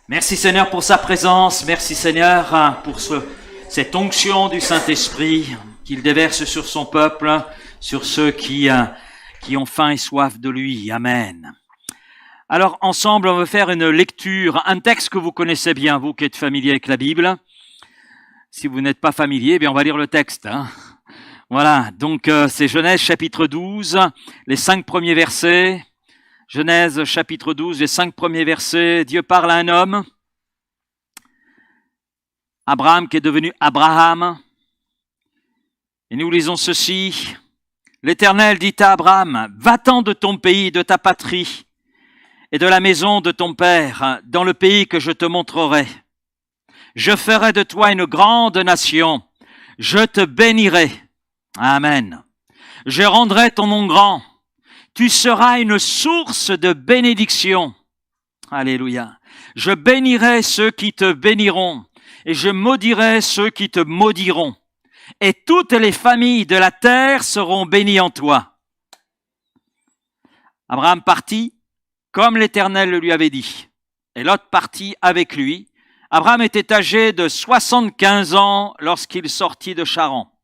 Merci Seigneur pour sa présence, merci Seigneur pour cette onction du Saint-Esprit qu'il déverse sur son peuple, sur ceux qui ont faim et soif de lui. Amen. Alors ensemble, on va faire une lecture, un texte que vous connaissez bien, vous qui êtes familier avec la Bible. Si vous n'êtes pas familier, eh bien on va lire le texte. Voilà, donc c'est Genèse chapitre 12, les 5 premiers versets. Genèse chapitre 12, les 5 premiers versets. Dieu parle à un homme, Abraham qui est devenu Abraham. Et nous lisons ceci. L'Éternel dit à Abraham, va-t'en de ton pays, de ta patrie et de la maison de ton père, dans le pays que je te montrerai. Je ferai de toi une grande nation. Je te bénirai. Amen. Je rendrai ton nom grand. Tu seras une source de bénédiction. Alléluia. Je bénirai ceux qui te béniront et je maudirai ceux qui te maudiront. Et toutes les familles de la terre seront bénies en toi. Abraham partit comme l'Éternel le lui avait dit. Et Lot partit avec lui. Abraham était âgé de 75 ans lorsqu'il sortit de Charan.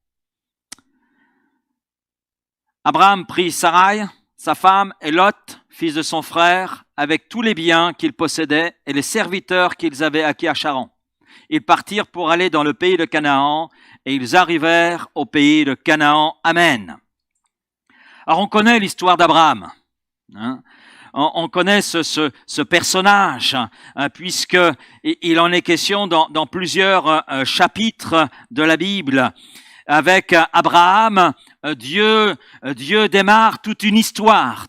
Abraham prit Sarai, sa femme, et Lot, fils de son frère, avec tous les biens qu'ils possédaient et les serviteurs qu'ils avaient acquis à Charan. Ils partirent pour aller dans le pays de Canaan, et ils arrivèrent au pays de Canaan. Amen. Alors on connaît l'histoire d'Abraham. On connaît ce personnage, puisque il en est question dans plusieurs chapitres de la Bible. Avec Abraham, Dieu démarre toute une histoire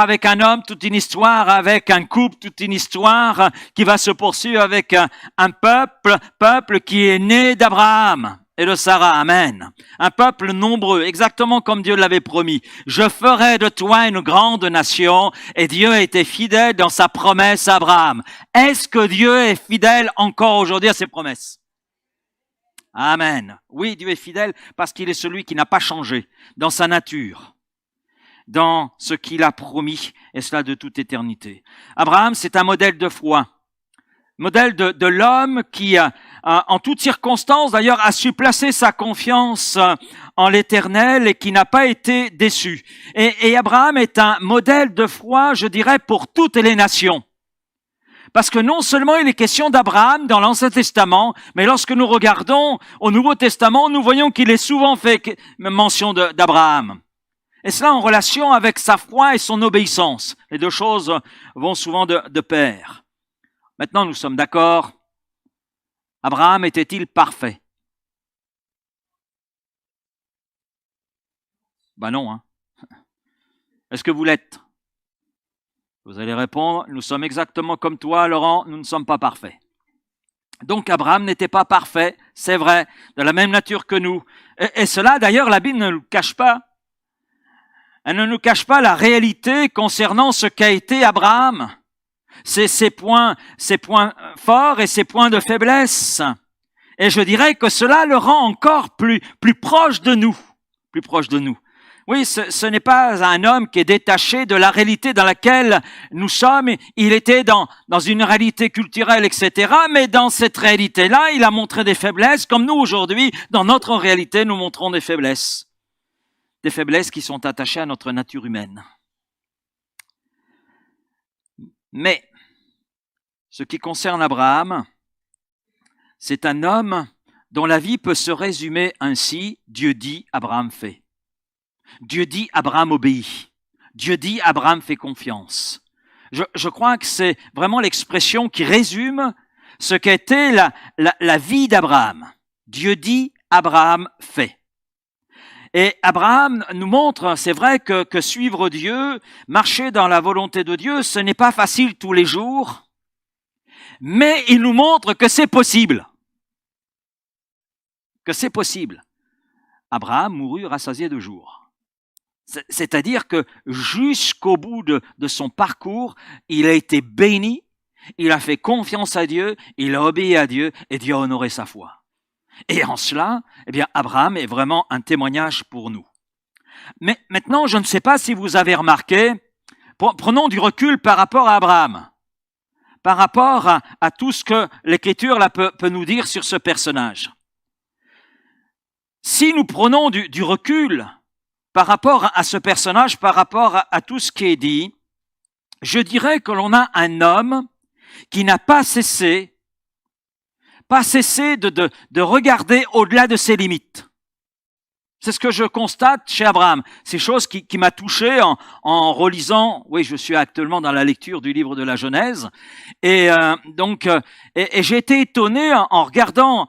avec un homme, toute une histoire avec un couple, toute une histoire qui va se poursuivre avec un peuple qui est né d'Abraham et de Sarah. Amen. Un peuple nombreux, exactement comme Dieu l'avait promis. Je ferai de toi une grande nation, et Dieu a été fidèle dans sa promesse à Abraham. Est-ce que Dieu est fidèle encore aujourd'hui à ses promesses? Amen. Oui, Dieu est fidèle parce qu'il est celui qui n'a pas changé dans sa nature, dans ce qu'il a promis, et cela de toute éternité. Abraham, c'est un modèle de foi, modèle de l'homme qui, en toutes circonstances, d'ailleurs, a su placer sa confiance en l'Éternel et qui n'a pas été déçu. Et Abraham est un modèle de foi, je dirais, pour toutes les nations. Parce que non seulement il est question d'Abraham dans l'Ancien Testament, mais lorsque nous regardons au Nouveau Testament, nous voyons qu'il est souvent fait mention d'Abraham. Et cela en relation avec sa foi et son obéissance. Les deux choses vont souvent de pair. Maintenant, nous sommes d'accord. Abraham était-il parfait? Ben non, hein. Est-ce que vous l'êtes? Vous allez répondre, nous sommes exactement comme toi, Laurent, nous ne sommes pas parfaits. Donc Abraham n'était pas parfait, c'est vrai, de la même nature que nous. Et cela, d'ailleurs, la Bible ne nous cache pas. Elle ne nous cache pas la réalité concernant ce qu'a été Abraham. Ses points forts et ses points de faiblesse. Et je dirais que cela le rend encore plus proche de nous. Plus proche de nous. Oui, ce n'est pas un homme qui est détaché de la réalité dans laquelle nous sommes. Il était dans une réalité culturelle, etc. Mais dans cette réalité-là, il a montré des faiblesses, comme nous aujourd'hui, dans notre réalité, nous montrons des faiblesses. Des faiblesses qui sont attachées à notre nature humaine. Mais, ce qui concerne Abraham, c'est un homme dont la vie peut se résumer ainsi, Dieu dit, Abraham fait. Dieu dit, Abraham obéit. Dieu dit, Abraham fait confiance. Je crois que c'est vraiment l'expression qui résume ce qu'était la vie d'Abraham. Dieu dit, Abraham fait. Et Abraham nous montre, c'est vrai que suivre Dieu, marcher dans la volonté de Dieu, ce n'est pas facile tous les jours, mais il nous montre que c'est possible. Que c'est possible. Abraham mourut rassasié de jours. C'est-à-dire que jusqu'au bout de son parcours, il a été béni, il a fait confiance à Dieu, il a obéi à Dieu et Dieu a honoré sa foi. Et en cela, eh bien, Abraham est vraiment un témoignage pour nous. Mais maintenant, je ne sais pas si vous avez remarqué, prenons du recul par rapport à Abraham. par rapport à tout ce que l'Écriture là, peut nous dire sur ce personnage. Si nous prenons du recul par rapport à ce personnage, par rapport à tout ce qui est dit, je dirais que l'on a un homme qui n'a pas cessé de regarder au-delà de ses limites. C'est ce que je constate chez Abraham. C'est chose qui m'a touché en relisant. Oui, je suis actuellement dans la lecture du livre de la Genèse, et j'ai été étonné en regardant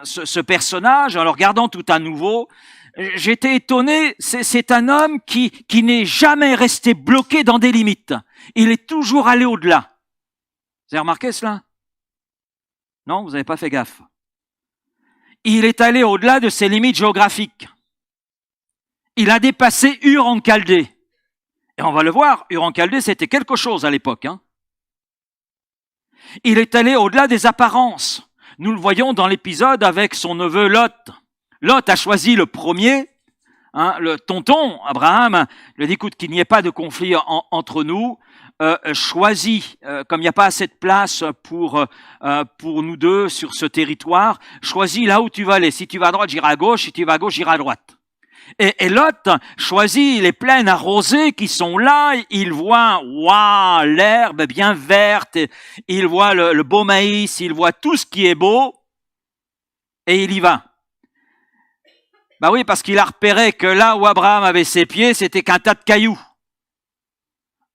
ce personnage, en le regardant tout à nouveau. J'ai été étonné. C'est un homme qui n'est jamais resté bloqué dans des limites. Il est toujours allé au-delà. Vous avez remarqué cela? Non, vous n'avez pas fait gaffe. Il est allé au-delà de ses limites géographiques. Il a dépassé Ur en Chaldée. Et on va le voir, Ur en Chaldée, c'était quelque chose à l'époque. Hein. Il est allé au-delà des apparences. Nous le voyons dans l'épisode avec son neveu Lot. Lot a choisi le premier, hein, le tonton Abraham, lui dit, écoute, qu'il n'y ait pas de conflit entre nous, choisis, comme il n'y a pas assez de place pour nous deux sur ce territoire, choisis là où tu vas aller. Si tu vas à droite, j'irai à gauche. Si tu vas à gauche, j'irai à droite. Et Lot choisit les plaines arrosées qui sont là. Il voit, waouh, l'herbe bien verte. Il voit le beau maïs. Il voit tout ce qui est beau. Et il y va. Bah oui, parce qu'il a repéré que là où Abraham avait ses pieds, c'était qu'un tas de cailloux.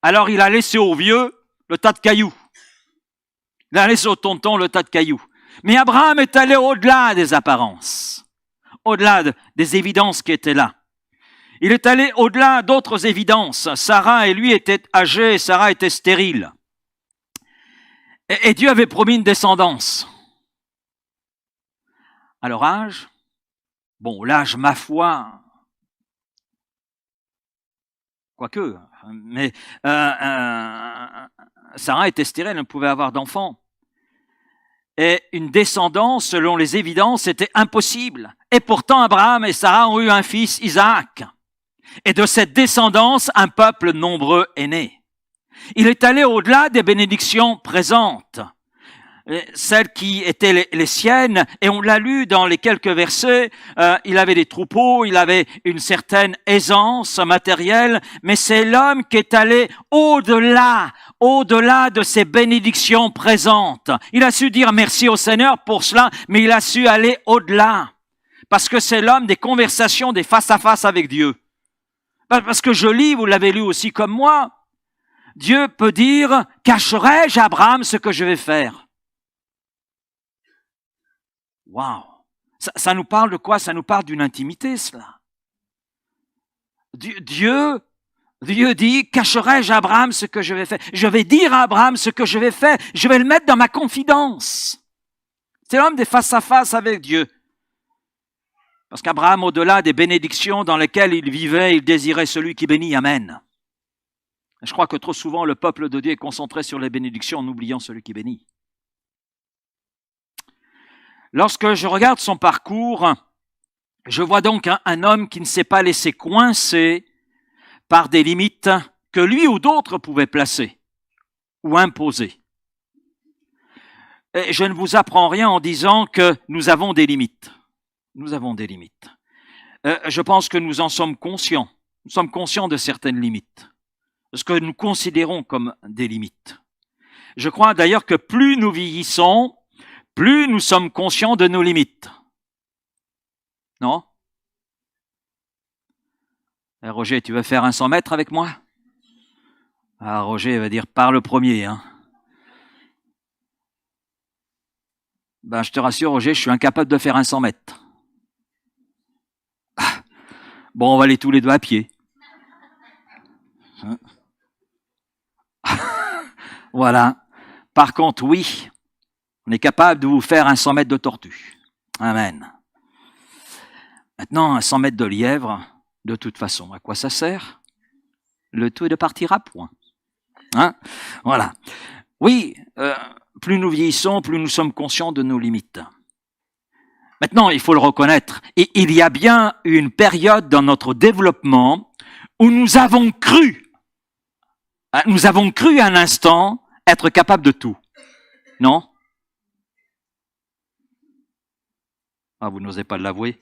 Alors il a laissé au vieux le tas de cailloux. Il a laissé au tonton le tas de cailloux. Mais Abraham est allé au-delà des apparences, au-delà des évidences qui étaient là. Il est allé au-delà d'autres évidences. Sarah et lui étaient âgés, Sarah était stérile. Et Dieu avait promis une descendance. À leur âge, bon, l'âge, ma foi, quoique, mais Sarah était stérile, elle ne pouvait avoir d'enfant. Et une descendance, selon les évidences, était impossible. Et pourtant, Abraham et Sarah ont eu un fils, Isaac. Et de cette descendance, un peuple nombreux est né. Il est allé au-delà des bénédictions présentes, celles qui étaient les siennes, et on l'a lu dans les quelques versets, il avait des troupeaux, il avait une certaine aisance matérielle, mais c'est l'homme qui est allé au-delà de ces bénédictions présentes. Il a su dire merci au Seigneur pour cela, mais il a su aller au-delà, parce que c'est l'homme des conversations, des face-à-face avec Dieu. Parce que je lis, vous l'avez lu aussi comme moi, Dieu peut dire, cacherai-je à Abraham ce que je vais faire? Waouh! Ça nous parle de quoi? Ça nous parle d'une intimité, cela. Dieu dit, cacherai-je à Abraham ce que je vais faire? Je vais dire à Abraham ce que je vais faire. Je vais le mettre dans ma confidence. C'est l'homme des face-à-face avec Dieu. Parce qu'Abraham, au-delà des bénédictions dans lesquelles il vivait, il désirait celui qui bénit. Amen. Je crois que trop souvent, le peuple de Dieu est concentré sur les bénédictions en oubliant celui qui bénit. Lorsque je regarde son parcours, je vois donc un homme qui ne s'est pas laissé coincer par des limites que lui ou d'autres pouvaient placer ou imposer. Et je ne vous apprends rien en disant que nous avons des limites. Nous avons des limites. Je pense que nous en sommes conscients. Nous sommes conscients de certaines limites, de ce que nous considérons comme des limites. Je crois d'ailleurs que plus nous vieillissons, plus nous sommes conscients de nos limites. Non? Roger, tu veux faire un 100 mètres avec moi? Ah, Roger va dire, par le premier. Hein. Ben, je te rassure, Roger, je suis incapable de faire un 100 mètres. Ah. Bon, on va aller tous les deux à pied. Voilà. Par contre, oui, on est capable de vous faire un 100 mètres de tortue. Amen. Maintenant, un 100 mètres de lièvre, de toute façon, à quoi ça sert? Le tout est de partir à point. Hein? Voilà. Oui, plus nous vieillissons, plus nous sommes conscients de nos limites. Maintenant, il faut le reconnaître, et il y a bien une période dans notre développement où nous avons cru un instant être capable de tout. Non? Ah, vous n'osez pas l'avouer?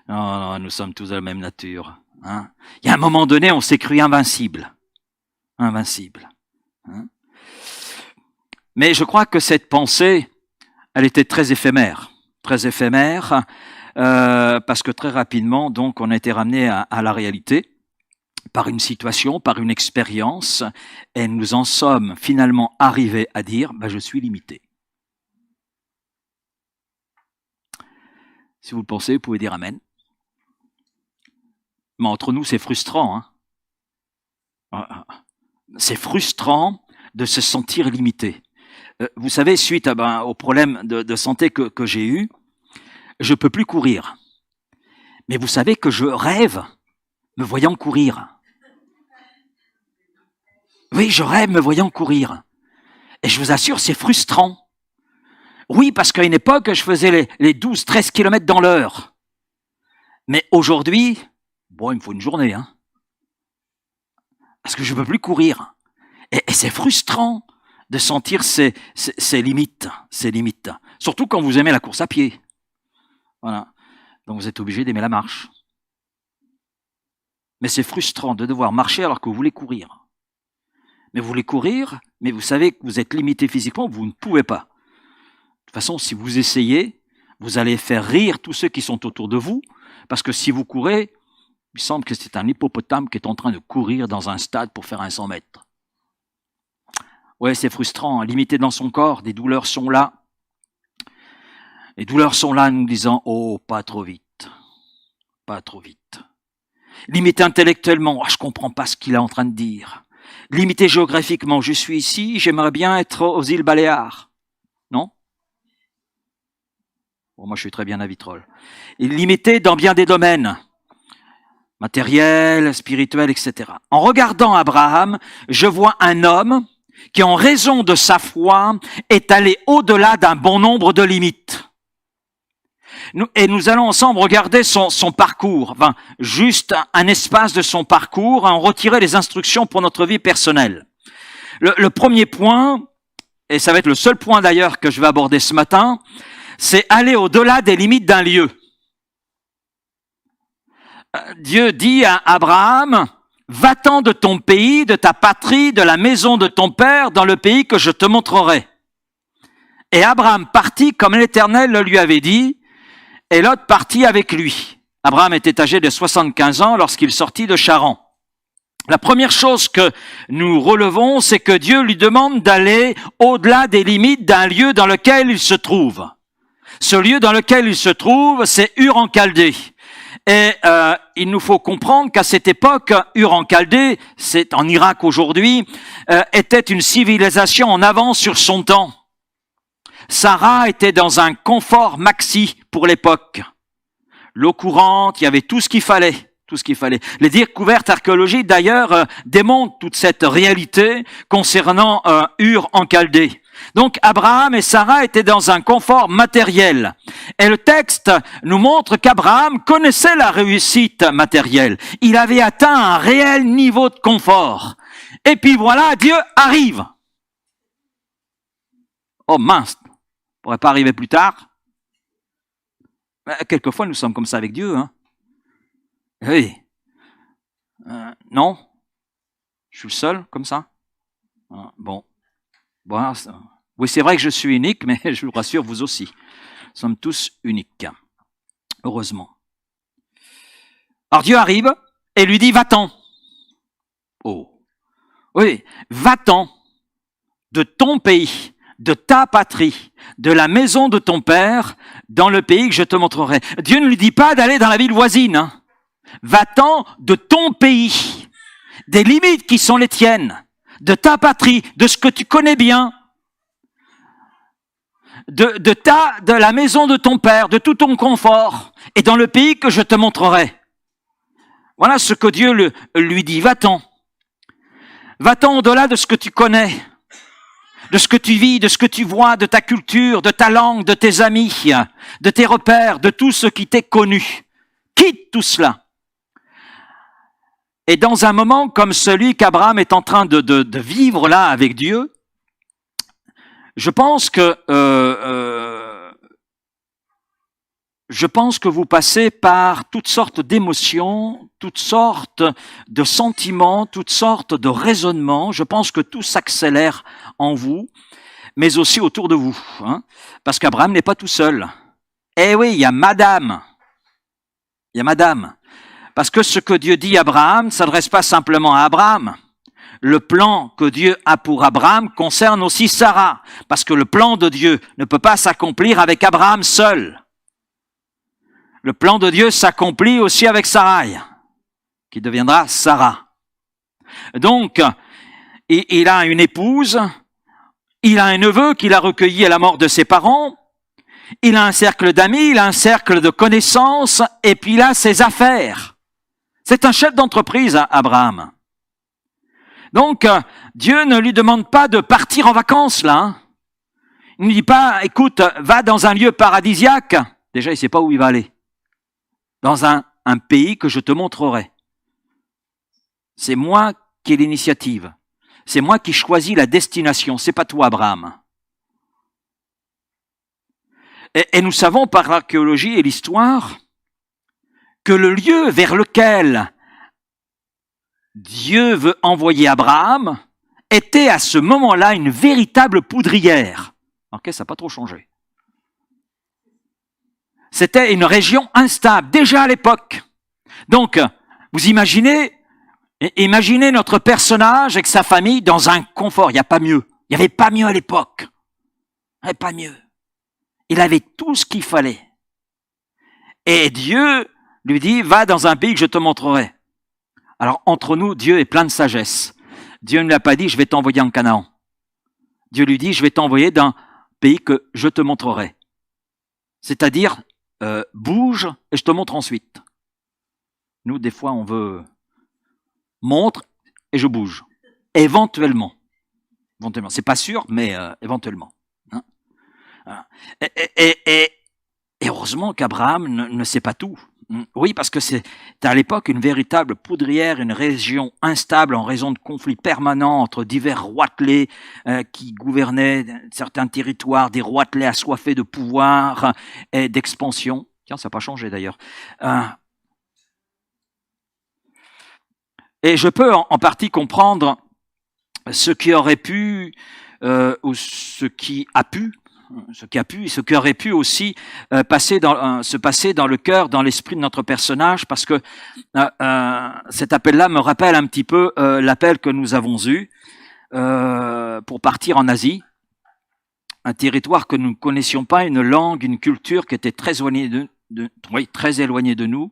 Non, nous sommes tous de la même nature. Hein? Il y a un moment donné, on s'est cru invincible. Invincible. Hein? Mais je crois que cette pensée, elle était très éphémère. Très éphémère, parce que très rapidement, donc, on a été ramené à la réalité, par une situation, par une expérience, et nous en sommes finalement arrivés à dire, je suis limité. Si vous le pensez, vous pouvez dire Amen. Mais entre nous, c'est frustrant. Hein. C'est frustrant de se sentir limité. Vous savez, suite au problème de santé que j'ai eu, je peux plus courir. Mais vous savez que je rêve me voyant courir. Oui, je rêve me voyant courir. Et je vous assure, c'est frustrant. Oui, parce qu'à une époque, je faisais les 12-13 km dans l'heure. Mais aujourd'hui, il me faut une journée. Hein. Parce que je ne peux plus courir. Et c'est frustrant de sentir ces limites. Surtout quand vous aimez la course à pied. Voilà. Donc vous êtes obligé d'aimer la marche. Mais c'est frustrant de devoir marcher alors que vous voulez courir. Mais vous voulez courir, mais vous savez que vous êtes limité physiquement, vous ne pouvez pas. De toute façon, si vous essayez, vous allez faire rire tous ceux qui sont autour de vous, parce que si vous courez, il semble que c'est un hippopotame qui est en train de courir dans un stade pour faire un 100 mètres. Ouais, c'est frustrant, limité dans son corps, des douleurs sont là. Les douleurs sont là, nous disant, pas trop vite. Pas trop vite. Limité intellectuellement, je comprends pas ce qu'il est en train de dire. Limité géographiquement, je suis ici, j'aimerais bien être aux îles Baléares. Non? Moi je suis très bien à Vitrolles. Limité dans bien des domaines. Matériel, spirituel, etc. En regardant Abraham, je vois un homme qui, en raison de sa foi, est allé au-delà d'un bon nombre de limites. Et nous allons ensemble regarder son parcours, juste un espace de son parcours, en retirer les instructions pour notre vie personnelle. Le premier point, et ça va être le seul point d'ailleurs que je vais aborder ce matin, c'est aller au-delà des limites d'un lieu. Dieu dit à Abraham, va-t'en de ton pays, de ta patrie, de la maison de ton père, dans le pays que je te montrerai. Et Abraham partit comme l'Éternel le lui avait dit, et Lot partit avec lui. Abraham était âgé de 75 ans lorsqu'il sortit de Charan. La première chose que nous relevons, c'est que Dieu lui demande d'aller au-delà des limites d'un lieu dans lequel il se trouve. Ce lieu dans lequel il se trouve, c'est Ur en Chaldée. Et il nous faut comprendre qu'à cette époque, Ur en Chaldée, c'est en Irak aujourd'hui, était une civilisation en avance sur son temps. Sarah était dans un confort maxi pour l'époque. L'eau courante, il y avait tout ce qu'il fallait. Les découvertes archéologiques, d'ailleurs, démontrent toute cette réalité concernant Ur en Chaldée. Donc, Abraham et Sarah étaient dans un confort matériel. Et le texte nous montre qu'Abraham connaissait la réussite matérielle. Il avait atteint un réel niveau de confort. Et puis voilà, Dieu arrive. Oh mince, pourrait pas arriver plus tard. Quelquefois, nous sommes comme ça avec Dieu. Hein. Oui. Non, je suis le seul comme ça. Bon, oui, c'est vrai que je suis unique, mais je vous rassure, vous aussi. Nous sommes tous uniques, heureusement. Alors Dieu arrive et lui dit, va-t'en. Oh, oui, va-t'en de ton pays, de ta patrie, de la maison de ton père, dans le pays que je te montrerai. Dieu ne lui dit pas d'aller dans la ville voisine. Hein. Va-t'en de ton pays, des limites qui sont les tiennes, de ta patrie, de ce que tu connais bien, de la maison de ton père, de tout ton confort, et dans le pays que je te montrerai. Voilà ce que Dieu lui dit, va-t'en. Va-t'en au-delà de ce que tu connais, de ce que tu vis, de ce que tu vois, de ta culture, de ta langue, de tes amis, de tes repères, de tout ce qui t'est connu. Quitte tout cela. Et dans un moment comme celui qu'Abraham est en train de vivre là avec Dieu, Je pense que vous passez par toutes sortes d'émotions, toutes sortes de sentiments, toutes sortes de raisonnements. Je pense que tout s'accélère en vous, mais aussi autour de vous, hein, parce qu'Abraham n'est pas tout seul. Eh oui, il y a Madame. Parce que ce que Dieu dit à Abraham ne s'adresse pas simplement à Abraham. Le plan que Dieu a pour Abraham concerne aussi Sarah, parce que le plan de Dieu ne peut pas s'accomplir avec Abraham seul. Le plan de Dieu s'accomplit aussi avec Sarai, qui deviendra Sarah. Donc, il a une épouse, il a un neveu qu'il a recueilli à la mort de ses parents, il a un cercle d'amis, il a un cercle de connaissances, et puis il a ses affaires. C'est un chef d'entreprise, Abraham. Donc, Dieu ne lui demande pas de partir en vacances, là. Hein. Il ne dit pas, écoute, va dans un lieu paradisiaque. Déjà, il ne sait pas où il va aller. Dans un pays que je te montrerai. C'est moi qui ai l'initiative. C'est moi qui choisis la destination. C'est pas toi, Abraham. Et nous savons par l'archéologie et l'histoire que le lieu vers lequel Dieu veut envoyer Abraham était à ce moment-là une véritable poudrière. Ok, ça n'a pas trop changé. C'était une région instable, déjà à l'époque. Donc, vous imaginez notre personnage avec sa famille dans un confort. Il n'y a pas mieux. Il n'y avait pas mieux à l'époque. Il n'y avait pas mieux. Il avait tout ce qu'il fallait. Et Dieu lui dit, va dans un pays que je te montrerai. Alors, entre nous, Dieu est plein de sagesse. Dieu ne lui a pas dit, je vais t'envoyer en Canaan. Dieu lui dit, je vais t'envoyer dans un pays que je te montrerai. C'est-à-dire, bouge et je te montre ensuite. Nous, des fois, on veut montre et je bouge. Éventuellement. C'est pas sûr, mais éventuellement. Hein? Et heureusement qu'Abraham ne sait pas tout. Oui, parce que c'est à l'époque une véritable poudrière, une région instable en raison de conflits permanents entre divers roitelets qui gouvernaient certains territoires, des roitelets assoiffés de pouvoir et d'expansion. Tiens, ça n'a pas changé d'ailleurs. Et je peux en partie comprendre ce qui aurait pu, ou ce qui aurait pu aussi se passer dans le cœur, dans l'esprit de notre personnage, parce que cet appel-là me rappelle un petit peu l'appel que nous avons eu pour partir en Asie, un territoire que nous ne connaissions pas, une langue, une culture qui était très éloignée très éloignée de nous,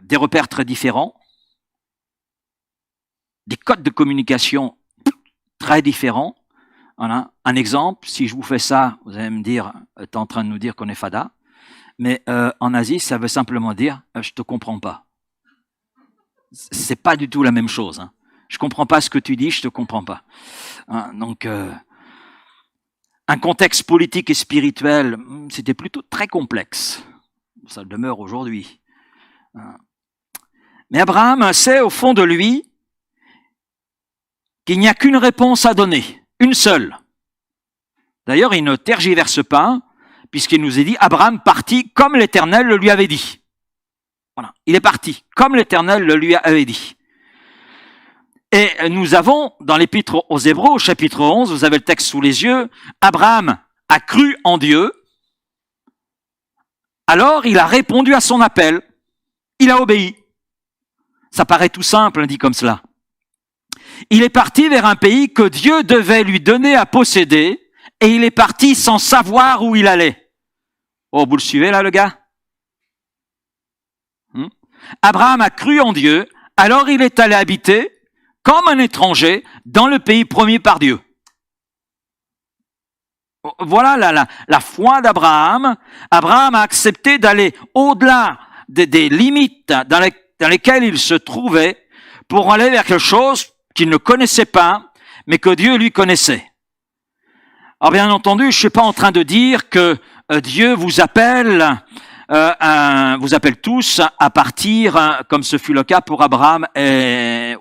des repères très différents, des codes de communication très différents. Voilà. Un exemple, si je vous fais ça, vous allez me dire, tu es en train de nous dire qu'on est fada, mais en Asie, ça veut simplement dire, je te comprends pas. C'est pas du tout la même chose. Hein. Je comprends pas ce que tu dis, je te comprends pas. Hein, donc, un contexte politique et spirituel, c'était plutôt très complexe. Ça le demeure aujourd'hui. Mais Abraham sait au fond de lui qu'il n'y a qu'une réponse à donner. Une seule. D'ailleurs, il ne tergiverse pas, puisqu'il nous est dit, Abraham partit comme l'Éternel le lui avait dit. Voilà. Il est parti, comme l'Éternel le lui avait dit. Et nous avons, dans l'Épître aux Hébreux, au chapitre 11, vous avez le texte sous les yeux, Abraham a cru en Dieu, alors il a répondu à son appel, il a obéi. Ça paraît tout simple, dit comme cela. Il est parti vers un pays que Dieu devait lui donner à posséder, et il est parti sans savoir où il allait. Oh, vous le suivez là, le gars? Abraham a cru en Dieu, alors il est allé habiter, comme un étranger, dans le pays promis par Dieu. Voilà la foi d'Abraham. Abraham a accepté d'aller au-delà des limites dans lesquelles il se trouvait pour aller vers quelque chose qu'il ne connaissait pas, mais que Dieu lui connaissait. Alors bien entendu, je ne suis pas en train de dire que Dieu vous appelle tous à partir, comme ce fut le cas pour Abraham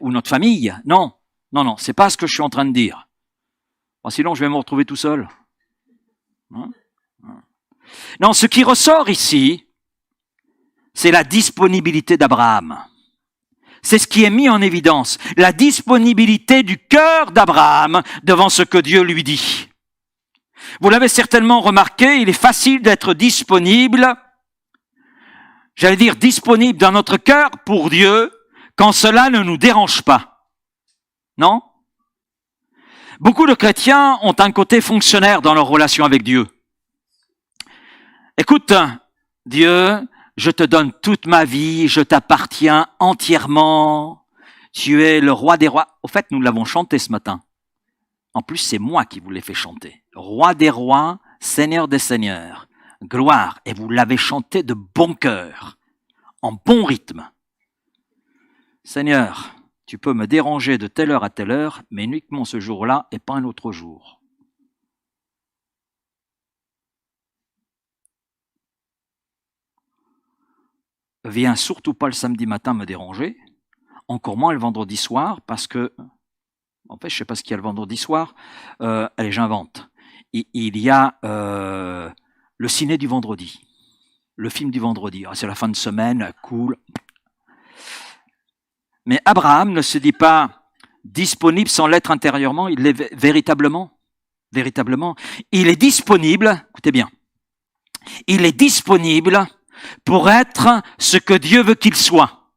ou notre famille. Non, c'est pas ce que je suis en train de dire. Sinon, je vais me retrouver tout seul. Hein? Non, ce qui ressort ici, c'est la disponibilité d'Abraham. C'est ce qui est mis en évidence, la disponibilité du cœur d'Abraham devant ce que Dieu lui dit. Vous l'avez certainement remarqué, il est facile d'être disponible, j'allais dire disponible dans notre cœur pour Dieu, quand cela ne nous dérange pas. Non? Beaucoup de chrétiens ont un côté fonctionnaire dans leur relation avec Dieu. Écoute, Dieu, je te donne toute ma vie, je t'appartiens entièrement. Tu es le roi des rois. Au fait, nous l'avons chanté ce matin. En plus, c'est moi qui vous l'ai fait chanter. Roi des rois, Seigneur des seigneurs. Gloire. Et vous l'avez chanté de bon cœur, en bon rythme. Seigneur, tu peux me déranger de telle heure à telle heure, mais uniquement ce jour-là et pas un autre jour. Viens surtout pas le samedi matin me déranger, encore moins le vendredi soir, parce que, en fait, je sais pas ce qu'il y a le vendredi soir, allez, j'invente. Il y a le ciné du vendredi, le film du vendredi. C'est la fin de semaine, cool. Mais Abraham ne se dit pas disponible sans l'être intérieurement, il l'est véritablement. Véritablement. Il est disponible, écoutez bien, il est disponible pour être ce que Dieu veut qu'il soit.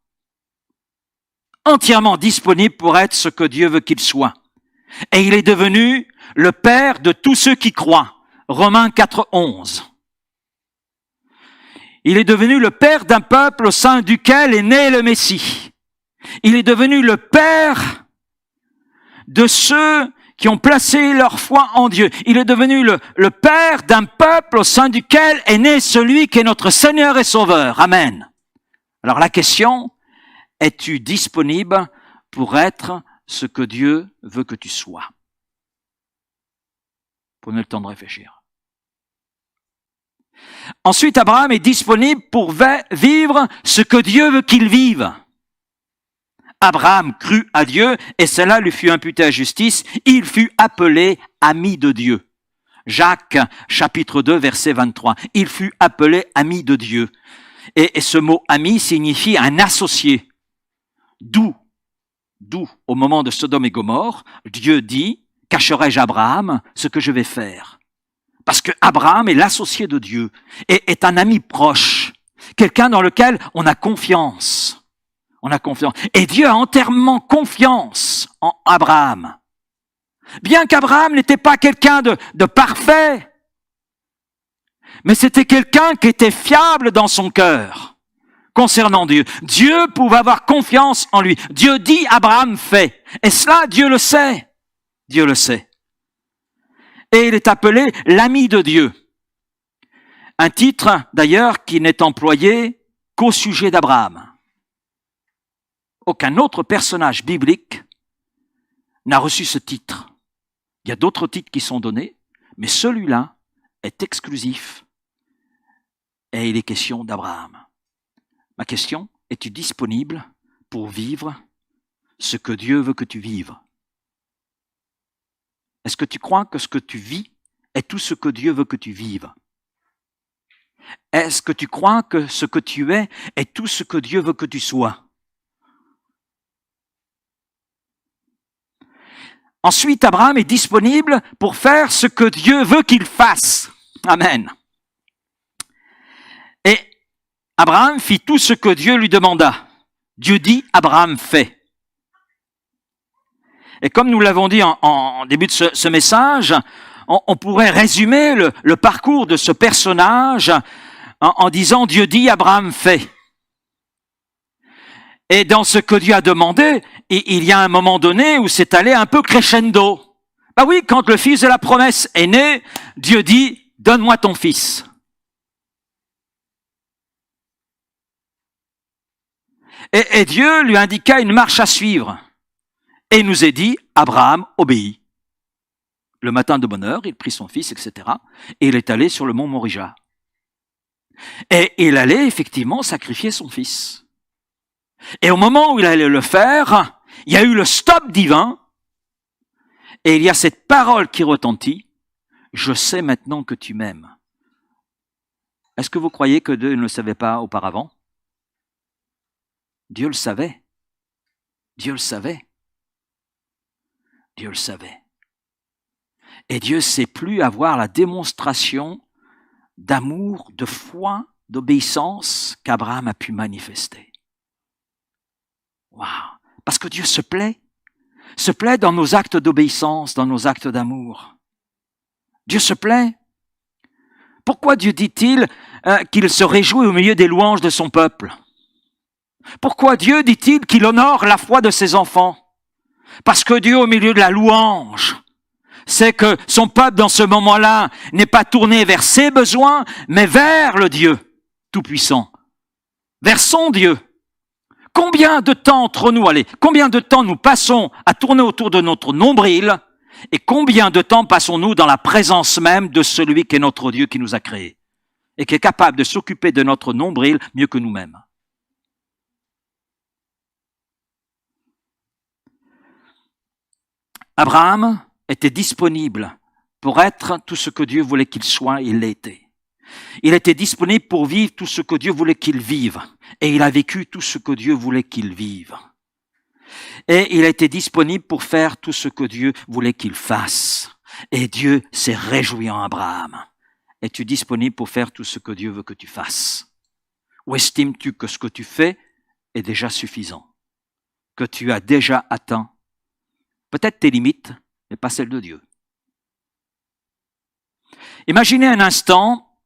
Entièrement disponible pour être ce que Dieu veut qu'il soit. Et il est devenu le Père de tous ceux qui croient. Romains 4:11. Il est devenu le Père d'un peuple au sein duquel est né le Messie. Il est devenu le Père de ceux qui ont placé leur foi en Dieu. Il est devenu le Père d'un peuple au sein duquel est né celui qui est notre Seigneur et Sauveur. Amen. Alors la question, es-tu disponible pour être ce que Dieu veut que tu sois? Prenez le temps de réfléchir. Ensuite, Abraham est disponible pour vivre ce que Dieu veut qu'il vive. Abraham crut à Dieu et cela lui fut imputé à justice. Il fut appelé ami de Dieu. Jacques, chapitre 2, verset 23. Il fut appelé ami de Dieu. Et ce mot ami signifie un associé. D'où, au moment de Sodome et Gomorrhe, Dieu dit, cacherai-je à Abraham ce que je vais faire? Parce que Abraham est l'associé de Dieu et est un ami proche. Quelqu'un dans lequel on a confiance. On a confiance. Et Dieu a entièrement confiance en Abraham. Bien qu'Abraham n'était pas quelqu'un de parfait, mais c'était quelqu'un qui était fiable dans son cœur concernant Dieu. Dieu pouvait avoir confiance en lui. Dieu dit, Abraham fait. Et cela, Dieu le sait. Dieu le sait. Et il est appelé l'ami de Dieu. Un titre, d'ailleurs, qui n'est employé qu'au sujet d'Abraham. Aucun autre personnage biblique n'a reçu ce titre. Il y a d'autres titres qui sont donnés, mais celui-là est exclusif. Et il est question d'Abraham. Ma question, es-tu disponible pour vivre ce que Dieu veut que tu vives? Est-ce que tu crois que ce que tu vis est tout ce que Dieu veut que tu vives? Est-ce que tu crois que ce que tu es est tout ce que Dieu veut que tu sois? Ensuite, Abraham est disponible pour faire ce que Dieu veut qu'il fasse. Amen. Et Abraham fit tout ce que Dieu lui demanda. Dieu dit, Abraham fait. Et comme nous l'avons dit en début de ce message, on pourrait résumer le parcours de ce personnage en disant, Dieu dit, Abraham fait. Et dans ce que Dieu a demandé, il y a un moment donné où c'est allé un peu crescendo. Bah oui, quand le fils de la promesse est né, Dieu dit, donne-moi ton fils. Et Dieu lui indiqua une marche à suivre. Et il nous est dit, Abraham obéit. Le matin de bonne heure, il prit son fils, etc. Et il est allé sur le mont Morija. Et il allait effectivement sacrifier son fils. Et au moment où il allait le faire, il y a eu le stop divin. Et il y a cette parole qui retentit, je sais maintenant que tu m'aimes. Est-ce que vous croyez que Dieu ne le savait pas auparavant? Dieu le savait. Dieu le savait. Dieu le savait. Et Dieu sait plus avoir la démonstration d'amour, de foi, d'obéissance qu'Abraham a pu manifester. Waouh! Parce que Dieu se plaît dans nos actes d'obéissance, dans nos actes d'amour. Dieu se plaît. Pourquoi Dieu dit-il qu'il se réjouit au milieu des louanges de son peuple? Pourquoi Dieu dit-il qu'il honore la foi de ses enfants? Parce que Dieu, au milieu de la louange, sait que son peuple, dans ce moment-là, n'est pas tourné vers ses besoins, mais vers le Dieu Tout-Puissant, vers son Dieu. Combien de temps combien de temps nous passons à tourner autour de notre nombril, et combien de temps passons-nous dans la présence même de celui qui est notre Dieu qui nous a créés, et qui est capable de s'occuper de notre nombril mieux que nous-mêmes? Abraham était disponible pour être tout ce que Dieu voulait qu'il soit, il l'a été. Il était disponible pour vivre tout ce que Dieu voulait qu'il vive. Et il a vécu tout ce que Dieu voulait qu'il vive. Et il a été disponible pour faire tout ce que Dieu voulait qu'il fasse. Et Dieu s'est réjoui en Abraham. Es-tu disponible pour faire tout ce que Dieu veut que tu fasses? Ou estimes-tu que ce que tu fais est déjà suffisant? Que tu as déjà atteint peut-être tes limites, mais pas celles de Dieu. Imaginez un instant,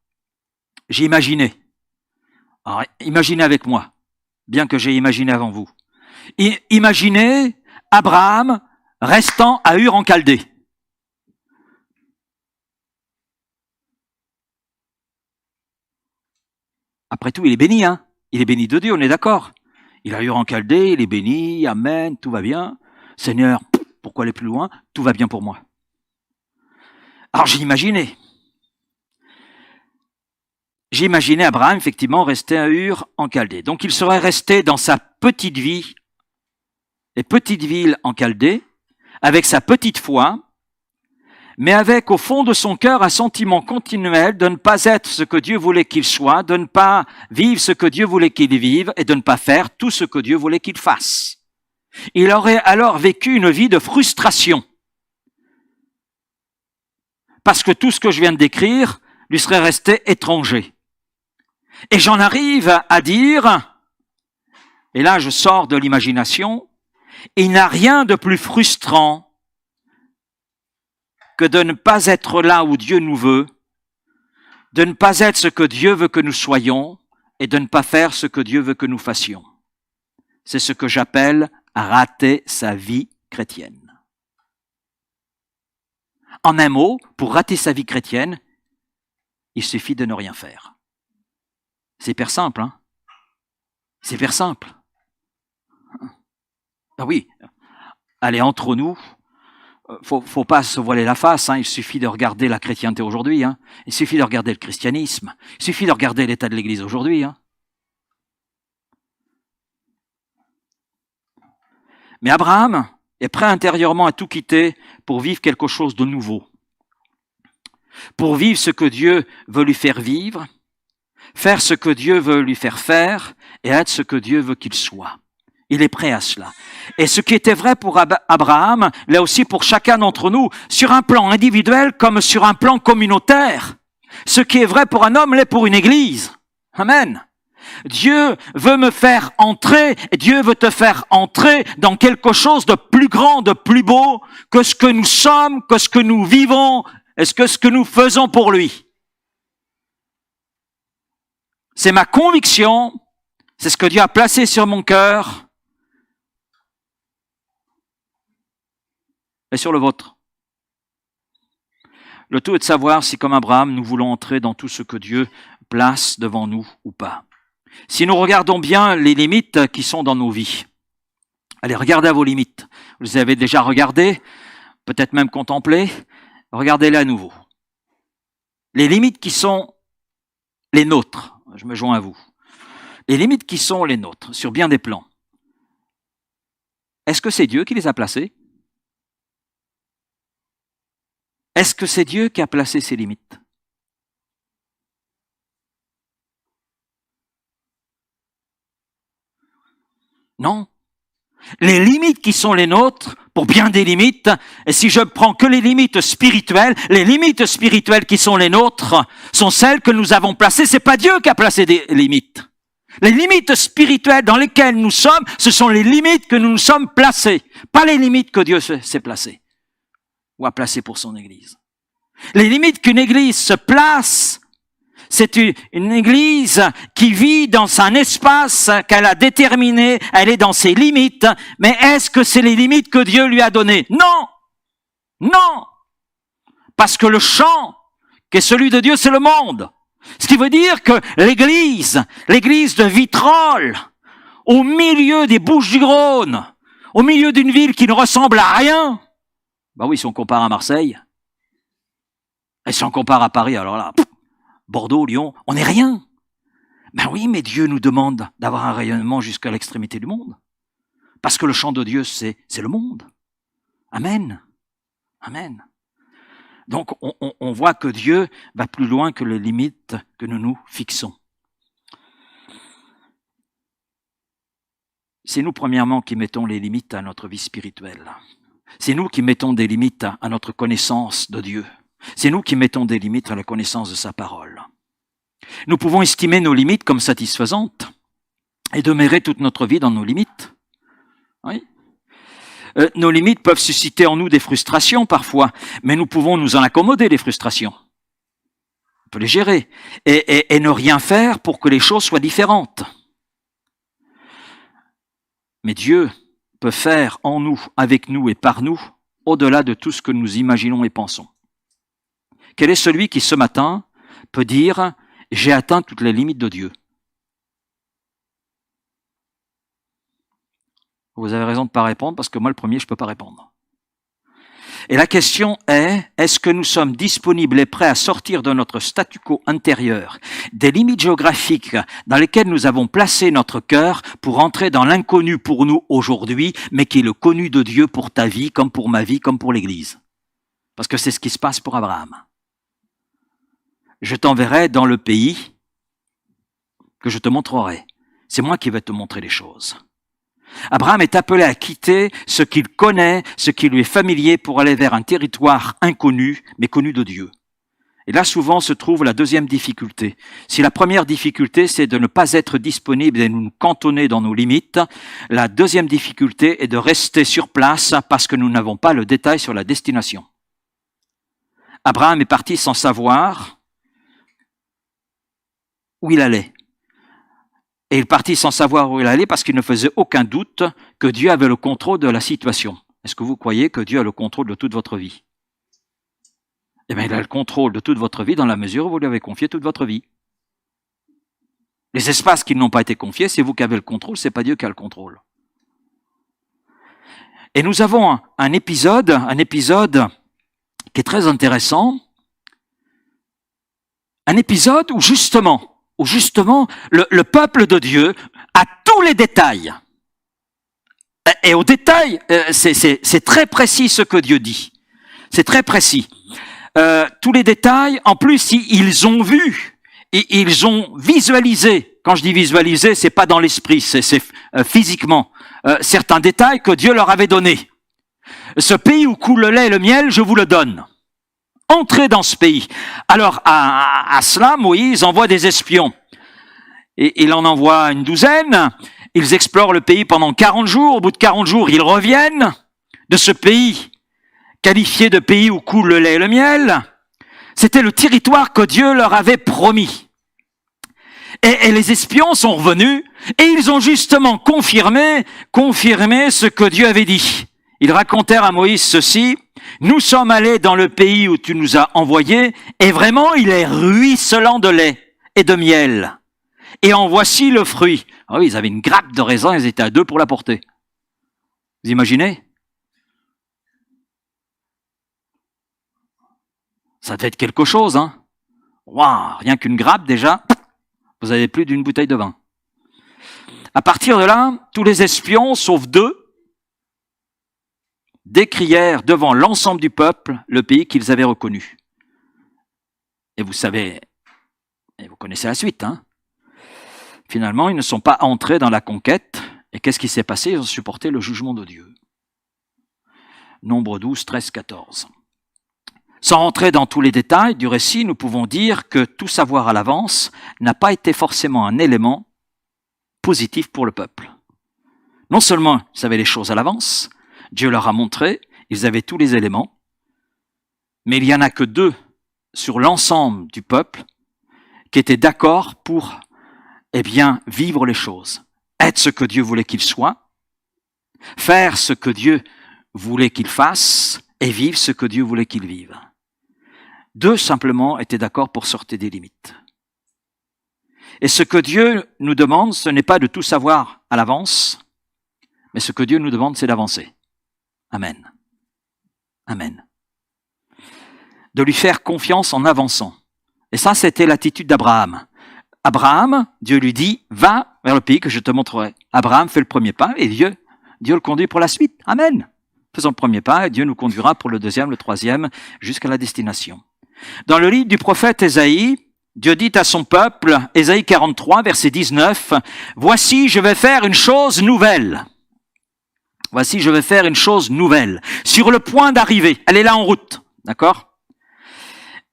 j'ai imaginé. Alors, imaginez avec moi, bien que j'ai imaginé avant vous. Imaginez Abraham restant à Ur en Chaldée. Après tout, il est béni, hein. Il est béni de Dieu, on est d'accord. Il a Ur en Chaldée, il est béni, amen, tout va bien. Seigneur, pourquoi aller plus loin? Tout va bien pour moi. Alors j'ai imaginé Abraham effectivement rester à Ur en Chaldée. Donc il serait resté dans sa petite vie, les petites villes en Chaldée, avec sa petite foi, mais avec au fond de son cœur un sentiment continuel de ne pas être ce que Dieu voulait qu'il soit, de ne pas vivre ce que Dieu voulait qu'il vive et de ne pas faire tout ce que Dieu voulait qu'il fasse. Il aurait alors vécu une vie de frustration. Parce que tout ce que je viens de décrire lui serait resté étranger. Et j'en arrive à dire, et là je sors de l'imagination, il n'y a rien de plus frustrant que de ne pas être là où Dieu nous veut, de ne pas être ce que Dieu veut que nous soyons, et de ne pas faire ce que Dieu veut que nous fassions. C'est ce que j'appelle rater sa vie chrétienne. En un mot, pour rater sa vie chrétienne, il suffit de ne rien faire. C'est hyper simple, hein? C'est hyper simple. Ah oui, allez, entre nous, faut pas se voiler la face, hein. Il suffit de regarder la chrétienté aujourd'hui, hein. Il suffit de regarder le christianisme. Il suffit de regarder l'état de l'Église aujourd'hui, hein. Mais Abraham est prêt intérieurement à tout quitter pour vivre quelque chose de nouveau. Pour vivre ce que Dieu veut lui faire vivre, faire ce que Dieu veut lui faire faire et être ce que Dieu veut qu'il soit. Il est prêt à cela. Et ce qui était vrai pour Abraham, là aussi pour chacun d'entre nous, sur un plan individuel comme sur un plan communautaire. Ce qui est vrai pour un homme l'est pour une église. Amen. Dieu veut me faire entrer, Dieu veut te faire entrer dans quelque chose de plus grand, de plus beau que ce que nous sommes, que ce que nous vivons, et ce que nous faisons pour lui. C'est ma conviction, c'est ce que Dieu a placé sur mon cœur et sur le vôtre. Le tout est de savoir si, comme Abraham, nous voulons entrer dans tout ce que Dieu place devant nous ou pas. Si nous regardons bien les limites qui sont dans nos vies, allez, regardez à vos limites. Vous les avez déjà regardées, peut-être même contemplées, regardez-les à nouveau. Les limites qui sont les nôtres, je me joins à vous. Les limites qui sont les nôtres, sur bien des plans. Est-ce que c'est Dieu qui les a placées? Est-ce que c'est Dieu qui a placé ces limites? Non. Les limites qui sont les nôtres, pour bien des limites, et si je prends que les limites spirituelles qui sont les nôtres sont celles que nous avons placées. C'est pas Dieu qui a placé des limites. Les limites spirituelles dans lesquelles nous sommes, ce sont les limites que nous nous sommes placées, pas les limites que Dieu s'est placées ou a placées pour son Église. Les limites qu'une Église se place, c'est une Église qui vit dans un espace qu'elle a déterminé, elle est dans ses limites, mais est-ce que c'est les limites que Dieu lui a données? Non! Non! Parce que le champ qui est celui de Dieu, c'est le monde. Ce qui veut dire que l'église de Vitrolles, au milieu des Bouches-du-Rhône, au milieu d'une ville qui ne ressemble à rien, bah oui, si on compare à Marseille, et si on compare à Paris, alors là, Bordeaux, Lyon, on n'est rien. Ben oui, mais Dieu nous demande d'avoir un rayonnement jusqu'à l'extrémité du monde. Parce que le champ de Dieu, c'est le monde. Amen. Amen. Donc, on voit que Dieu va plus loin que les limites que nous nous fixons. C'est nous, premièrement, qui mettons les limites à notre vie spirituelle. C'est nous qui mettons des limites à notre connaissance de Dieu. C'est nous qui mettons des limites à la connaissance de sa parole. Nous pouvons estimer nos limites comme satisfaisantes et demeurer toute notre vie dans nos limites. Oui. Nos limites peuvent susciter en nous des frustrations parfois, mais nous pouvons nous en accommoder des frustrations. On peut les gérer et ne rien faire pour que les choses soient différentes. Mais Dieu peut faire en nous, avec nous et par nous, au-delà de tout ce que nous imaginons et pensons. Quel est celui qui ce matin peut dire « j'ai atteint toutes les limites de Dieu ». Vous avez raison de ne pas répondre parce que moi, le premier, je ne peux pas répondre. Et la question est, est-ce que nous sommes disponibles et prêts à sortir de notre statu quo intérieur, des limites géographiques dans lesquelles nous avons placé notre cœur pour entrer dans l'inconnu pour nous aujourd'hui, mais qui est le connu de Dieu pour ta vie, comme pour ma vie, comme pour l'Église. Parce que c'est ce qui se passe pour Abraham. Je t'enverrai dans le pays que je te montrerai. C'est moi qui vais te montrer les choses. Abraham est appelé à quitter ce qu'il connaît, ce qui lui est familier pour aller vers un territoire inconnu, mais connu de Dieu. Et là, souvent, se trouve la deuxième difficulté. Si la première difficulté, c'est de ne pas être disponible et nous cantonner dans nos limites, la deuxième difficulté est de rester sur place parce que nous n'avons pas le détail sur la destination. Abraham est parti sans savoir où il allait. Et il partit sans savoir où il allait parce qu'il ne faisait aucun doute que Dieu avait le contrôle de la situation. Est-ce que vous croyez que Dieu a le contrôle de toute votre vie? Eh bien, il a le contrôle de toute votre vie dans la mesure où vous lui avez confié toute votre vie. Les espaces qui n'ont pas été confiés, c'est vous qui avez le contrôle, c'est pas Dieu qui a le contrôle. Et nous avons un épisode qui est très intéressant. Un épisode où justement, le peuple de Dieu a tous les détails. Et au détail, c'est très précis ce que Dieu dit. C'est très précis. Tous les détails, en plus, ils ont vu, et ils ont visualisé. Quand je dis visualiser, c'est pas dans l'esprit, c'est physiquement. Certains détails que Dieu leur avait donnés. Ce pays où coule le lait et le miel, je vous le donne. Entrez dans ce pays. Alors, à cela, Moïse envoie des espions. Et il en envoie une douzaine. Ils explorent le pays pendant 40 jours. Au bout de 40 jours, ils reviennent de ce pays qualifié de pays où coule le lait et le miel. C'était le territoire que Dieu leur avait promis. Et les espions sont revenus et ils ont justement confirmé ce que Dieu avait dit. Ils racontèrent à Moïse ceci: nous sommes allés dans le pays où tu nous as envoyés, et vraiment il est ruisselant de lait et de miel. Et en voici le fruit. Ah oui, ils avaient une grappe de raisin, ils étaient à 2 pour la porter. Vous imaginez? Ça devait être quelque chose, hein? Waouh, rien qu'une grappe déjà, vous avez plus d'une bouteille de vin. À partir de là, tous les espions, sauf 2, décrièrent devant l'ensemble du peuple le pays qu'ils avaient reconnu. Et vous savez, et vous connaissez la suite, hein? Finalement, ils ne sont pas entrés dans la conquête. Et qu'est-ce qui s'est passé? Ils ont supporté le jugement de Dieu. Nombre 12, 13, 14. Sans rentrer dans tous les détails du récit, nous pouvons dire que tout savoir à l'avance n'a pas été forcément un élément positif pour le peuple. Non seulement ils savaient les choses à l'avance, Dieu leur a montré, ils avaient tous les éléments, mais il n'y en a que 2 sur l'ensemble du peuple qui étaient d'accord pour, vivre les choses, être ce que Dieu voulait qu'ils soient, faire ce que Dieu voulait qu'ils fassent et vivre ce que Dieu voulait qu'ils vivent. 2 simplement étaient d'accord pour sortir des limites. Et ce que Dieu nous demande, ce n'est pas de tout savoir à l'avance, mais ce que Dieu nous demande, c'est d'avancer. Amen. Amen. De lui faire confiance en avançant. Et ça, c'était l'attitude d'Abraham. Abraham, Dieu lui dit, va vers le pays que je te montrerai. Abraham fait le premier pas et Dieu le conduit pour la suite. Amen. Faisons le premier pas et Dieu nous conduira pour le 2e, le 3e, jusqu'à la destination. Dans le livre du prophète Ésaïe, Dieu dit à son peuple, Ésaïe 43, verset 19, « Voici, je vais faire une chose nouvelle. Voici, je vais faire une chose nouvelle. Sur le point d'arriver. » Elle est là en route. D'accord?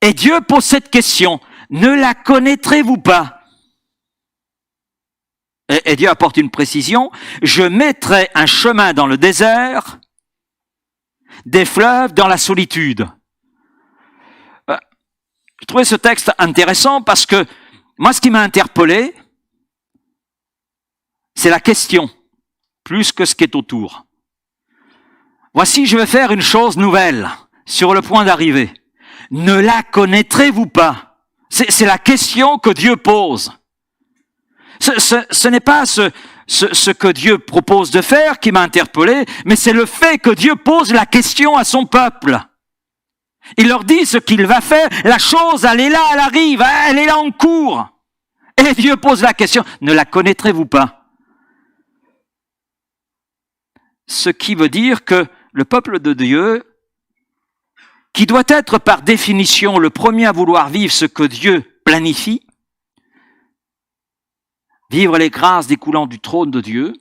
Et Dieu pose cette question, « Ne la connaîtrez-vous pas ?» Et Dieu apporte une précision, « Je mettrai un chemin dans le désert, des fleuves dans la solitude. » Je trouvais ce texte intéressant parce que moi, ce qui m'a interpellé, c'est la question, plus que ce qui est autour. Voici, je vais faire une chose nouvelle, sur le point d'arriver. Ne la connaîtrez-vous pas? C'est la question que Dieu pose. Ce n'est pas ce que Dieu propose de faire qui m'a interpellé, mais c'est le fait que Dieu pose la question à son peuple. Il leur dit ce qu'il va faire. La chose, elle est là, elle arrive, elle est là en cours. Et Dieu pose la question, ne la connaîtrez-vous pas? Ce qui veut dire que le peuple de Dieu, qui doit être par définition le premier à vouloir vivre ce que Dieu planifie, vivre les grâces découlant du trône de Dieu,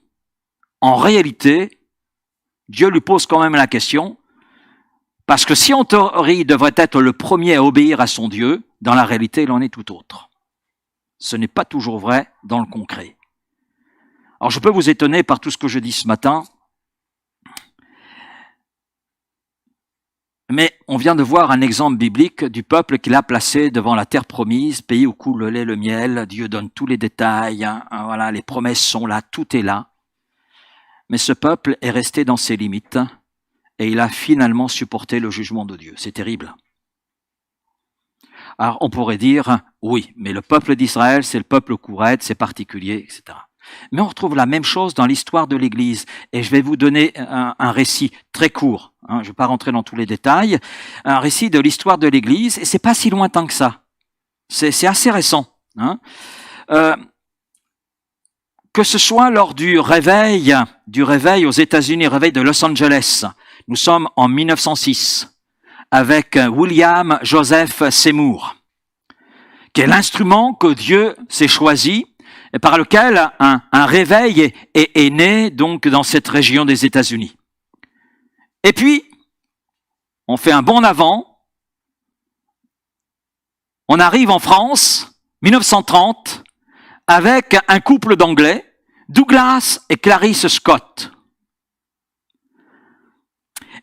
en réalité, Dieu lui pose quand même la question, parce que si en théorie il devrait être le premier à obéir à son Dieu, dans la réalité, il en est tout autre. Ce n'est pas toujours vrai dans le concret. Alors je peux vous étonner par tout ce que je dis ce matin, mais on vient de voir un exemple biblique du peuple qu'il a placé devant la terre promise, pays où coule le lait et le miel. Dieu donne tous les détails, voilà, les promesses sont là, tout est là. Mais ce peuple est resté dans ses limites et il a finalement supporté le jugement de Dieu. C'est terrible. Alors on pourrait dire, oui, mais le peuple d'Israël, c'est le peuple courette, c'est particulier, etc. Mais on retrouve la même chose dans l'histoire de l'Église. Et je vais vous donner un récit très court. Je ne vais pas rentrer dans tous les détails. Un récit de l'histoire de l'Église. Et c'est pas si lointain que ça. C'est assez récent. Que ce soit lors du réveil aux États-Unis, réveil de Los Angeles. Nous sommes en 1906 avec William Joseph Seymour, qui est l'instrument que Dieu s'est choisi et par lequel un réveil est né donc dans cette région des États-Unis. Et puis, on fait un bond en avant, on arrive en France, 1930, avec un couple d'Anglais, Douglas et Clarice Scott.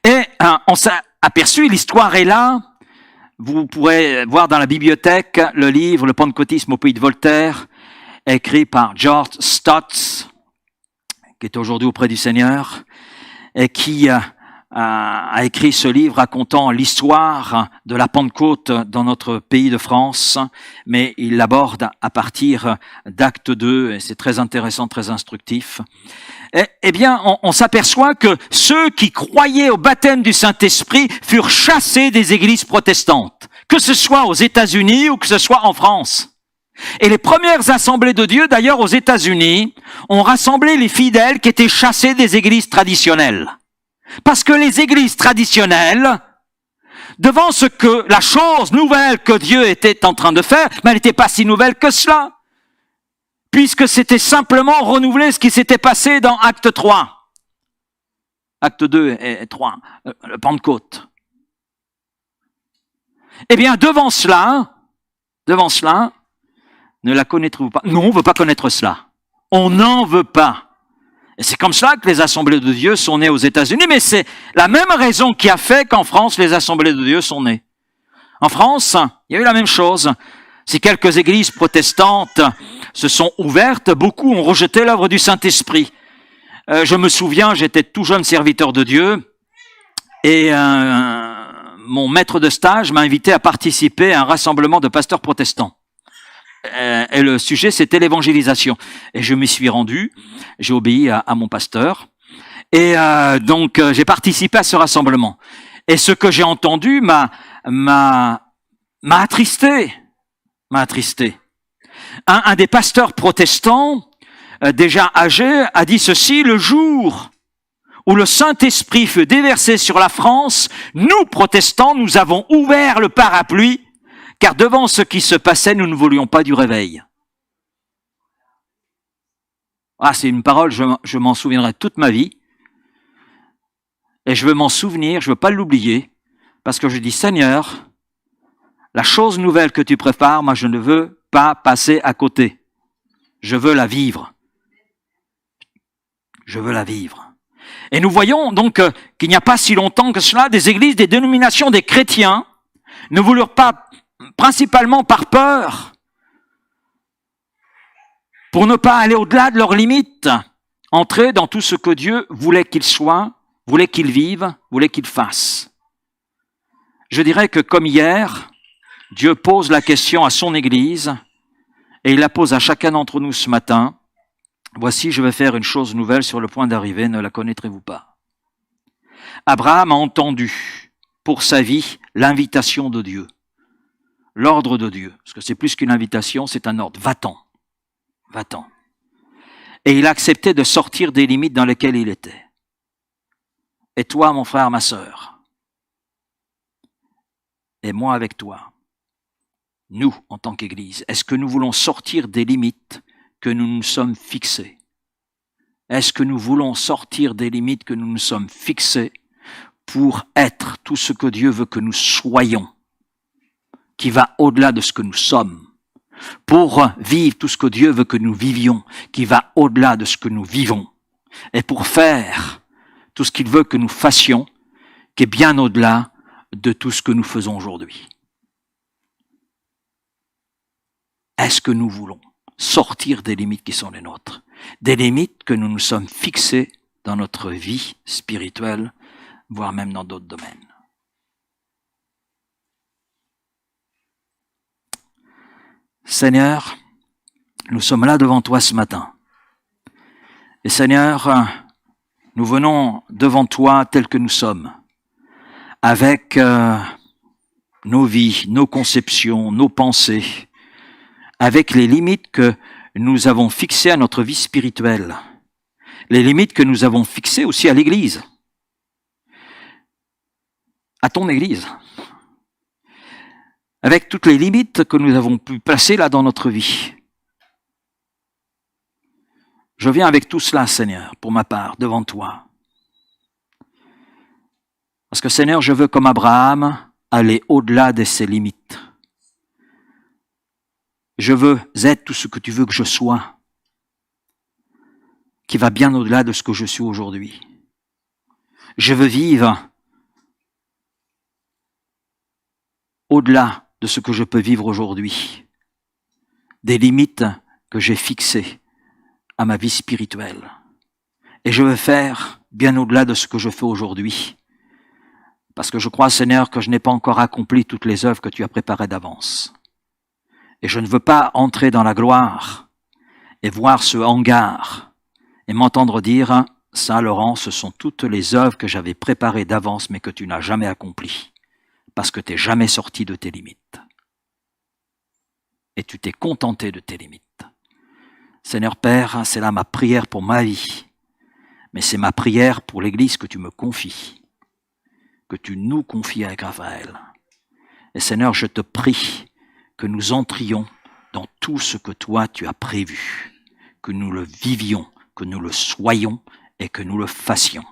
Et on s'est aperçu, l'histoire est là, vous pourrez voir dans la bibliothèque le livre « Le pentecôtisme au pays de Voltaire », écrit par George Stott, qui est aujourd'hui auprès du Seigneur, et qui a écrit ce livre racontant l'histoire de la Pentecôte dans notre pays de France, mais il l'aborde à partir d'Acte 2, et c'est très intéressant, très instructif. Eh bien, on s'aperçoit que ceux qui croyaient au baptême du Saint-Esprit furent chassés des églises protestantes, que ce soit aux États-Unis ou que ce soit en France. Et les premières assemblées de Dieu, d'ailleurs aux États-Unis, ont rassemblé les fidèles qui étaient chassés des églises traditionnelles. Parce que les églises traditionnelles, devant la chose nouvelle que Dieu était en train de faire, mais elle n'était pas si nouvelle que cela, puisque c'était simplement renouveler ce qui s'était passé dans Acte 3. Acte 2 et 3, le Pentecôte. Eh bien, devant cela, ne la connaîtrez-vous pas? Non, on ne veut pas connaître cela. On n'en veut pas. Et c'est comme cela que les assemblées de Dieu sont nées aux États-Unis, mais c'est la même raison qui a fait qu'en France, les assemblées de Dieu sont nées. En France, il y a eu la même chose. Si quelques églises protestantes se sont ouvertes, beaucoup ont rejeté l'œuvre du Saint-Esprit. Je me souviens, j'étais tout jeune serviteur de Dieu, et mon maître de stage m'a invité à participer à un rassemblement de pasteurs protestants. Et le sujet, c'était l'évangélisation. Et je m'y suis rendu, j'ai obéi à mon pasteur. Et donc, j'ai participé à ce rassemblement. Et ce que j'ai entendu m'a attristé. Un des pasteurs protestants, déjà âgé, a dit ceci: le jour où le Saint-Esprit fut déversé sur la France, nous, protestants, nous avons ouvert le parapluie, car devant ce qui se passait, nous ne voulions pas du réveil. Ah, c'est une parole, je m'en souviendrai toute ma vie. Et je veux m'en souvenir, je veux pas l'oublier, parce que je dis, Seigneur, la chose nouvelle que tu prépares, moi je ne veux pas passer à côté. Je veux la vivre. Je veux la vivre. Et nous voyons donc qu'il n'y a pas si longtemps que cela, des églises, des dénominations, des chrétiens ne voulurent pas, principalement par peur, pour ne pas aller au-delà de leurs limites, entrer dans tout ce que Dieu voulait qu'ils soient, voulait qu'ils vivent, voulait qu'ils fassent. Je dirais que comme hier, Dieu pose la question à son Église, et il la pose à chacun d'entre nous ce matin. Voici, je vais faire une chose nouvelle sur le point d'arriver, ne la connaîtrez-vous pas? Abraham a entendu pour sa vie l'invitation de Dieu, l'ordre de Dieu, parce que c'est plus qu'une invitation, c'est un ordre. Va-t'en, va-t'en. Et il a accepté de sortir des limites dans lesquelles il était. Et toi, mon frère, ma sœur, et moi avec toi, nous, en tant qu'Église, est-ce que nous voulons sortir des limites que nous nous sommes fixées? Est-ce que nous voulons sortir des limites que nous nous sommes fixées pour être tout ce que Dieu veut que nous soyons, qui va au-delà de ce que nous sommes, pour vivre tout ce que Dieu veut que nous vivions, qui va au-delà de ce que nous vivons, et pour faire tout ce qu'il veut que nous fassions, qui est bien au-delà de tout ce que nous faisons aujourd'hui? Est-ce que nous voulons sortir des limites qui sont les nôtres, des limites que nous nous sommes fixées dans notre vie spirituelle, voire même dans d'autres domaines? Seigneur, nous sommes là devant toi ce matin. Et Seigneur, nous venons devant toi tels que nous sommes, avec nos vies, nos conceptions, nos pensées, avec les limites que nous avons fixées à notre vie spirituelle, les limites que nous avons fixées aussi à l'Église, à ton Église, avec toutes les limites que nous avons pu placer là dans notre vie. Je viens avec tout cela, Seigneur, pour ma part, devant toi. Parce que, Seigneur, je veux, comme Abraham, aller au-delà de ces limites. Je veux être tout ce que tu veux que je sois, qui va bien au-delà de ce que je suis aujourd'hui. Je veux vivre au-delà de ce que je peux vivre aujourd'hui, des limites que j'ai fixées à ma vie spirituelle. Et je veux faire bien au-delà de ce que je fais aujourd'hui, parce que je crois, Seigneur, que je n'ai pas encore accompli toutes les œuvres que tu as préparées d'avance. Et je ne veux pas entrer dans la gloire et voir ce hangar et m'entendre dire « ça, Laurent, ce sont toutes les œuvres que j'avais préparées d'avance mais que tu n'as jamais accomplies parce que tu n'es jamais sorti de tes limites. Et tu t'es contenté de tes limites. » Seigneur Père, c'est là ma prière pour ma vie. Mais c'est ma prière pour l'Église que tu me confies, que tu nous confies avec Raphaël. Et Seigneur, je te prie que nous entrions dans tout ce que toi tu as prévu, que nous le vivions, que nous le soyons et que nous le fassions.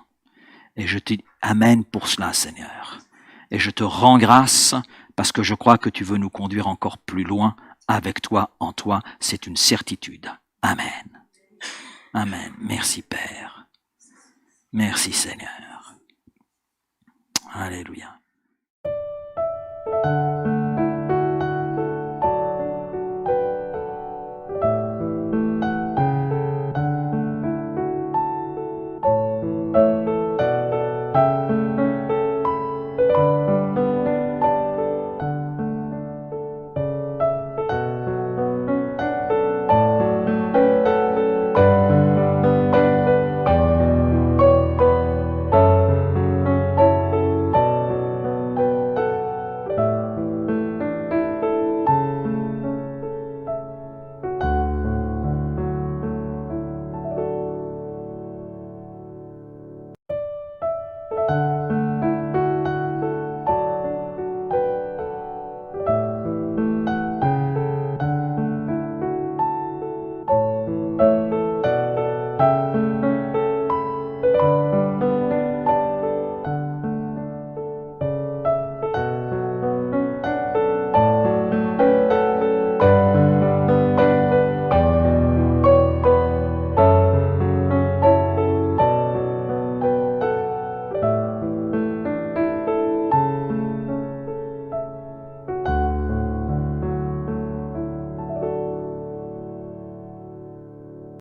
Et je te dis amen pour cela, Seigneur. Et je te rends grâce parce que je crois que tu veux nous conduire encore plus loin avec toi, en toi. C'est une certitude. Amen. Amen. Merci Père. Merci Seigneur. Alléluia.